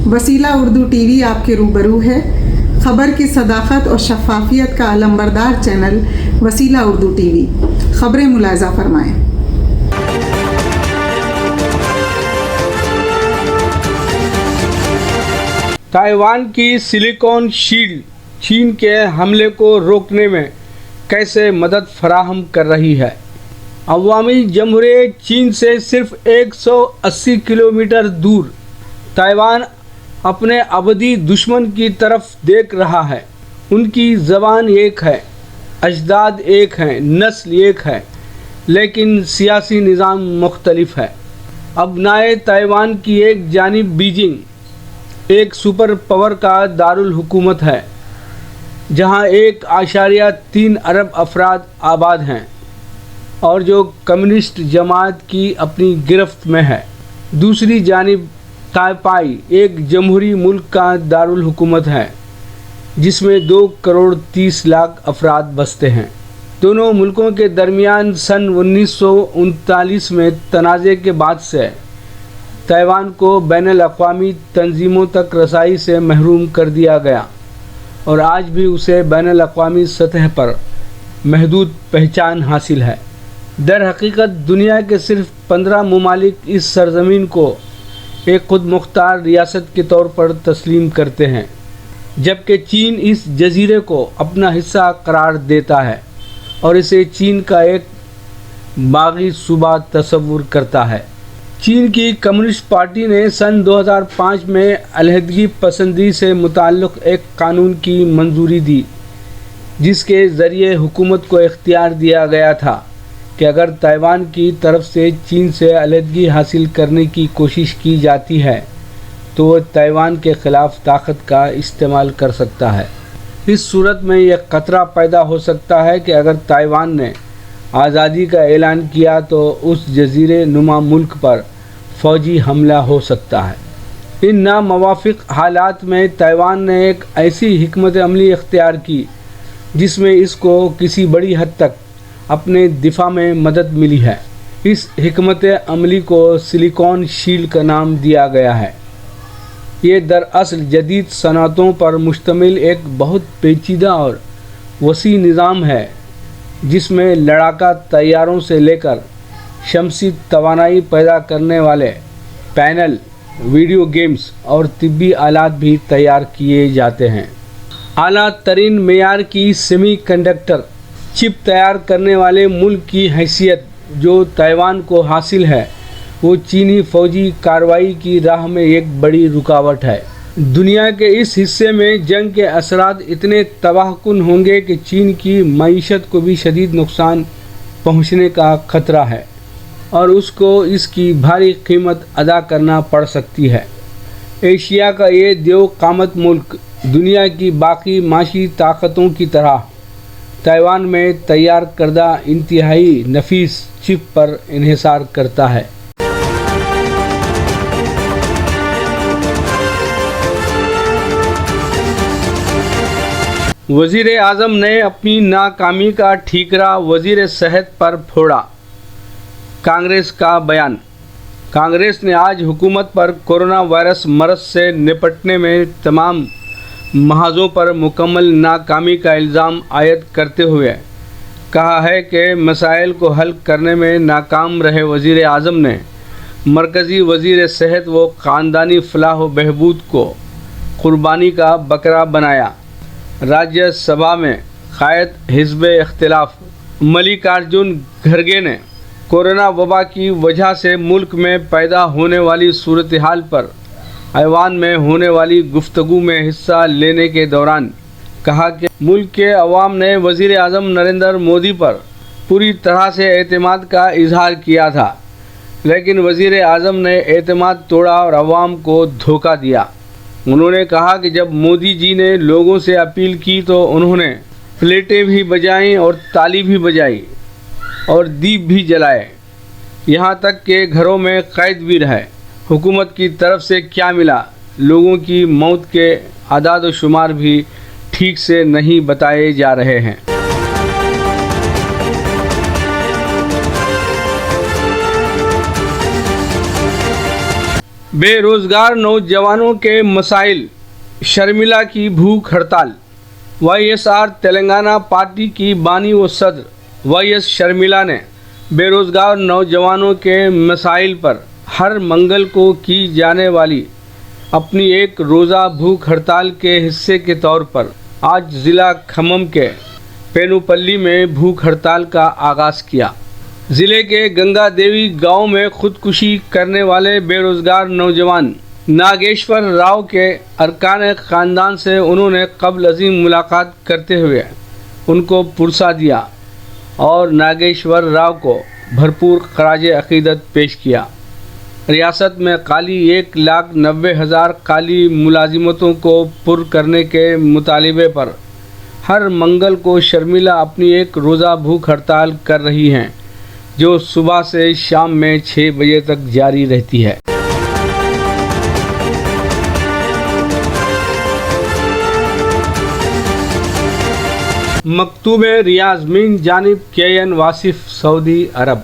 वसीला उर्दू टीवी आपके रूबरू है। खबर की सदाकत और शफाफियत का अलंबरदार चैनल वसीला उर्दू टीवी। खबरें मुलाजा फरमाएं। ताइवान की सिलिकॉन शील्ड चीन के हमले को रोकने में कैसे मदद फराहम कर रही है। अवामी जमहूरियत चीन से सिर्फ 180 किलोमीटर दूर ताइवान अपने अबदी दुश्मन की तरफ देख रहा है। उनकी ज़बान एक है, अजदाद एक हैं, नस्ल एक है, लेकिन सियासी निज़ाम मुख्तलिफ है। अबनाए ताइवान की एक जानिब बीजिंग एक सुपर पावर का दारुल हुकूमत है, जहां 1.3 अरब अफराद आबाद हैं और जो कम्युनिस्ट जमात की अपनी गिरफ्त में है। दूसरी जानिब ताइपाई एक जमहूरी मुल्क का दारुल हुकूमत है, जिसमें 2 करोड़ 30 लाख अफराद बसते हैं। दोनों मुल्कों के दरमियान सन 1939 में तनाज़े के बाद से ताइवान को बैनुल-अक़वामी तंजीमों तक रसाई से महरूम कर दिया गया और आज भी उसे बैनुल-अक़वामी सतह पर महदूद पहचान हासिल है। दर हकीकत दुनिया के सिर्फ 15 ममालिक इस सरज़मीन को एक खुद मुख्तार रियासत के तौर पर तस्लीम करते हैं, जबकि चीन इस जजीरे को अपना हिस्सा करार देता है और इसे चीन का एक बागी सूबा तस्वुर करता है। चीन की कम्युनिस्ट पार्टी ने सन 2005 में अलहदगी पसंदी से मुताल्लिक़ एक कानून की मंजूरी दी, जिसके ज़रिए हुकूमत को इख्तियार दिया गया था कि अगर ताइवान की तरफ से चीन से अलहदगी हासिल करने की कोशिश की जाती है तो वह ताइवान के ख़िलाफ़ ताकत का इस्तेमाल कर सकता है। इस सूरत में यह ख़तरा पैदा हो सकता है कि अगर ताइवान ने आज़ादी का ऐलान किया तो उस जजीरे नुमा मुल्क पर फ़ौजी हमला हो सकता है। इन नामवाफ़िक हालात में ताइवान ने एक ऐसी हिकमत अमली इख्तियार की जिसमें इसको किसी बड़ी हद तक अपने दिफा में मदद मिली है। इस हिकमत अमली को सिलिकॉन शील्ड का नाम दिया गया है। ये दरअसल जदीद सनअतों पर मुश्तमिल एक बहुत पेचीदा और वसी निज़ाम है, जिसमें लड़ाका तैयारों से लेकर शमसी तवानाई पैदा करने वाले पैनल, वीडियो गेम्स और तिब्बी आलात भी तैयार किए जाते हैं। आला तरीन मेयार की सेमी कंडक्टर चिप तैयार करने वाले मुल्क की हैसियत जो ताइवान को हासिल है, वो चीनी फ़ौजी कार्रवाई की राह में एक बड़ी रुकावट है। दुनिया के इस हिस्से में जंग के असरात इतने तबाहकुन होंगे कि चीन की मईशत को भी शदीद नुकसान पहुंचने का ख़तरा है और उसको इसकी भारी कीमत अदा करना पड़ सकती है। एशिया का ये देव कामत मुल्क दुनिया की बाकी माशी ताकतों की तरह ताइवान में तैयार करदा इंतहाई नफीस चिप पर इन्हिसार करता है। वज़ीर आज़म ने अपनी नाकामी का ठीकरा वज़ीर सेहत पर फोड़ा। कांग्रेस का बयान। कांग्रेस ने आज हुकूमत पर कोरोना वायरस मरज़ से निपटने में तमाम महाज़ों पर मुकम्मल नाकामी का इल्ज़ाम आयद करते हुए कहा है कि मसाइल को हल करने में नाकाम रहे वज़ीर आज़म ने मरकज़ी वज़ीर सेहत व ख़ानदानी फलाह व बहबूद को क़ुरबानी का बकरा बनाया। राज्यसभा में क़ायद हिज़्ब इख्तिलाफ मल्लिकार्जुन खड़गे ने कोरोना वबा की वजह से मुल्क में पैदा होने वाली सूरत हाल पर ऐवान में होने वाली गुफ्तगू में हिस्सा लेने के दौरान कहा कि मुल्क के अवाम ने वज़ीर आज़म नरेंद्र मोदी पर पूरी तरह से एतमाद का इजहार किया था, लेकिन वज़ीर आज़म ने एतमाद तोड़ा और अवाम को धोखा दिया। उन्होंने कहा कि जब मोदी जी ने लोगों से अपील की तो उन्होंने प्लेटें भी बजाईं और ताली भी बजाई और दीप भी जलाए, यहाँ तक कि घरों में कैद भी रहे। हुकूमत की तरफ से क्या मिला? लोगों की मौत के आदाद व शुमार भी ठीक से नहीं बताए जा रहे हैं। بے روزگار نوجوانوں کے مسائل، شرمیلا کی بھوک ہڑتال۔ Y S R Telangana party کی بانی و صدر وائی ایس شرمیلا نے بے روزگار نوجوانوں کے مسائل پر ہر منگل کو کی جانے والی اپنی ایک روزہ بھوک ہڑتال کے حصے کے طور پر آج ضلع کھمم کے پینوپلی میں بھوک ہڑتال کا آغاز کیا۔ ضلع کے گنگا دیوی گاؤں میں خودکشی کرنے والے بے روزگار نوجوان ناگیشور راؤ کے ارکان خاندان سے انہوں نے قبل ازیں ملاقات کرتے ہوئے ان کو پرسہ دیا اور ناگیشور راؤ کو بھرپور خراج عقیدت پیش کیا۔ ریاست میں خالی 1,90,000 خالی ملازمتوں کو پر کرنے کے مطالبے پر ہر منگل کو شرمیلا اپنی ایک روزہ بھوک ہڑتال کر رہی ہیں، جو صبح سے شام میں 6 بجے تک جاری رہتی ہے۔ مکتوب ریاض من جانب کے واصف سعودی عرب۔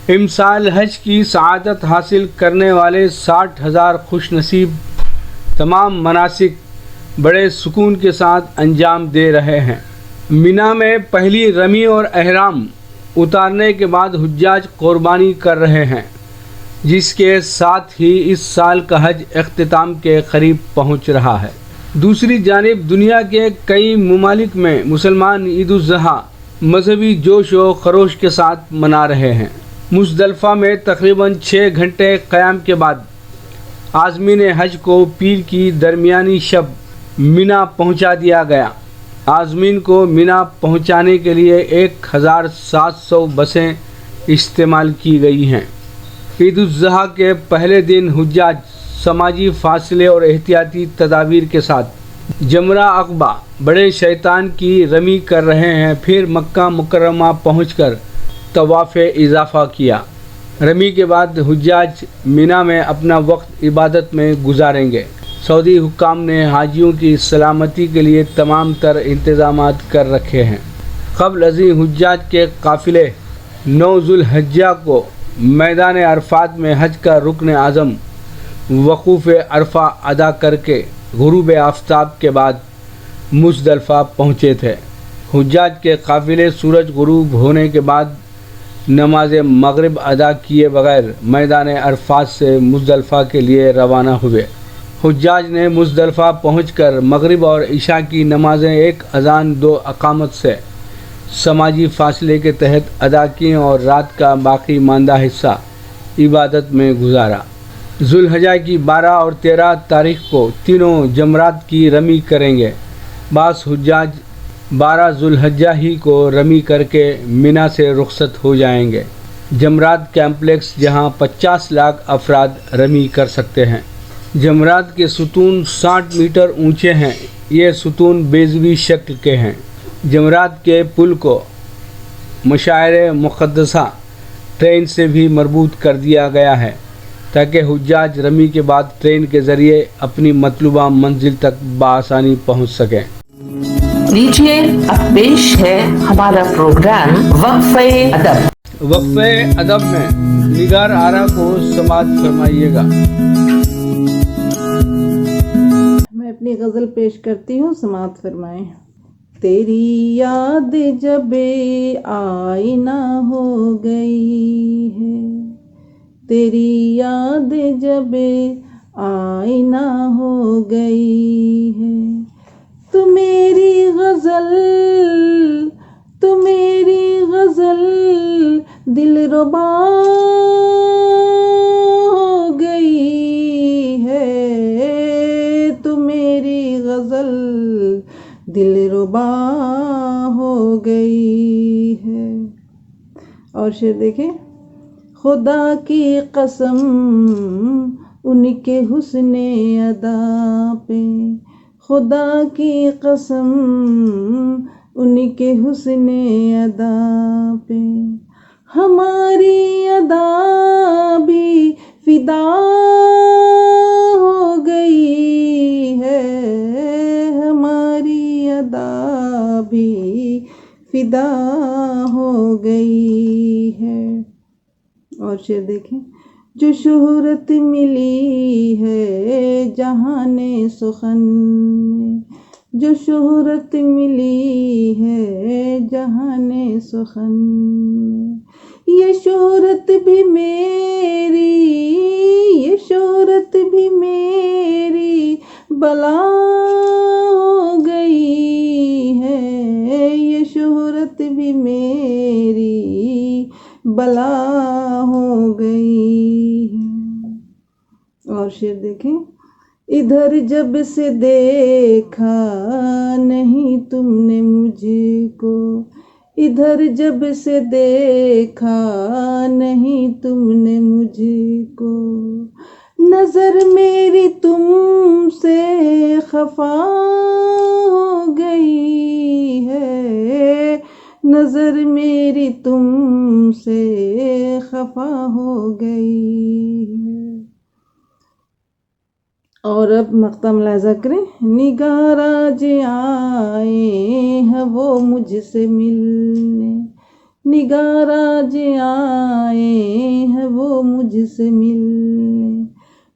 امسال حج کی سعادت حاصل کرنے والے 60,000 خوش نصیب تمام مناسک بڑے سکون کے ساتھ انجام دے رہے ہیں۔ مینا میں پہلی رمی اور احرام اتارنے کے بعد حجاج قربانی کر رہے ہیں، جس کے ساتھ ہی اس سال کا حج اختتام کے قریب پہنچ رہا ہے۔ دوسری جانب دنیا کے کئی ممالک میں مسلمان عید الاضحیٰ مذہبی جوش و خروش کے ساتھ منا رہے ہیں۔ مزدلفہ میں تقریباً 6 گھنٹے قیام کے بعد عازمین حج کو پیر کی درمیانی شب مینا پہنچا دیا گیا۔ عازمین کو مینا پہنچانے کے لیے 1,700 بسیں استعمال کی گئی ہیں۔ عید الاضحیٰ کے پہلے دن حجاج سماجی فاصلے اور احتیاطی تدابیر کے ساتھ جمرہ عقبہ بڑے شیطان کی رمی کر رہے ہیں، پھر مکہ مکرمہ پہنچ کر طواف اضافہ کیا۔ رمی کے بعد حجاج مینا میں اپنا وقت عبادت میں گزاریں گے۔ سعودی حکام نے حاجیوں کی سلامتی کے لیے تمام تر انتظامات کر رکھے ہیں۔ قبل ازیں حجاج کے قافلے 9 ذو الحجہ کو میدان عرفات میں حج کا رکن اعظم وقوف عرفہ ادا کر کے غروب آفتاب کے بعد مزدلفہ پہنچے تھے۔ حجاج کے قافلے سورج غروب ہونے کے بعد نماز مغرب ادا کیے بغیر میدان عرفات سے مزدلفہ کے لیے روانہ ہوئے۔ حجاج نے مزدلفہ پہنچ کر مغرب اور عشاء کی نمازیں 1 اذان 2 اقامت سے سماجی فاصلے کے تحت ادا کیں اور رات کا باقی ماندہ حصہ عبادت میں گزارا۔ ذو الحجہ کی 12 اور 13 تاریخ کو تینوں جمرات کی رمی کریں گے۔ بعض حجاج 12 ذو الحجہ ہی کو رمی کر کے مینا سے رخصت ہو جائیں گے۔ جمرات کمپلیکس جہاں 50 لاکھ افراد رمی کر سکتے ہیں۔ جمرات کے ستون 60 میٹر اونچے ہیں۔ یہ ستون بیضوی شکل کے ہیں۔ جمرات کے پل کو مشاعر مقدسہ ٹرین سے بھی مربوط کر دیا گیا ہے تاکہ حجاج رمی کے بعد ٹرین کے ذریعے اپنی مطلوبہ منزل تک بآسانی پہنچ سکیں۔ لیجیے اب پیش ہے ہمارا پروگرام وقفہ ادب۔ وقفہ ادب میں نگار آرا کو سماعت فرمائیے گا۔ میں اپنی غزل پیش کرتی ہوں، سماعت فرمائیں۔ تیری یاد جب آئینہ ہو گئی ہے، تیری یاد جب آئینہ ہو گئی ہے، تو میری غزل دلربا ہو گئی ہے، تو میری غزل دلربا ہو گئی ہے۔ اور شعر دیکھیں۔ خدا کی قسم ان کے حسن ادا پہ، خدا کی قسم ان کے حسن ادا پہ، ہماری ادا بھی فدا ہو گئی ہے، ہماری ادا بھی فدا ہو گئی ہے۔ اور شعر دیکھیں۔ جو شہرت ملی ہے جہان سخن میں، جو شہرت ملی ہے جہان سخن میں، یہ شہرت بھی میری، یہ شہرت بھی میری بلا ہو گئی ہے، یہ شہرت بھی میری بلا ہو گئی ہے۔ اور شعر دیکھیں، ادھر جب سے دیکھا نہیں تم نے مجھ کو، ادھر جب سے دیکھا نہیں تم نے مجھ کو، نظر میری تم سے خفا ہو گئی ہے، نظر میری تم سے خفا ہو گئی ہے۔ اور اب مقطع ملاحظہ کریں، نگار آج آئے ہیں وہ مجھ سے ملنے، نگار آج آئے ہیں وہ مجھ سے ملنے،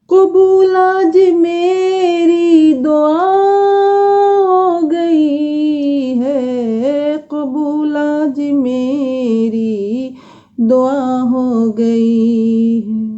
قبول آج میری دعا ہو گئی ہے، قبول آج میری دعا ہو گئی ہے۔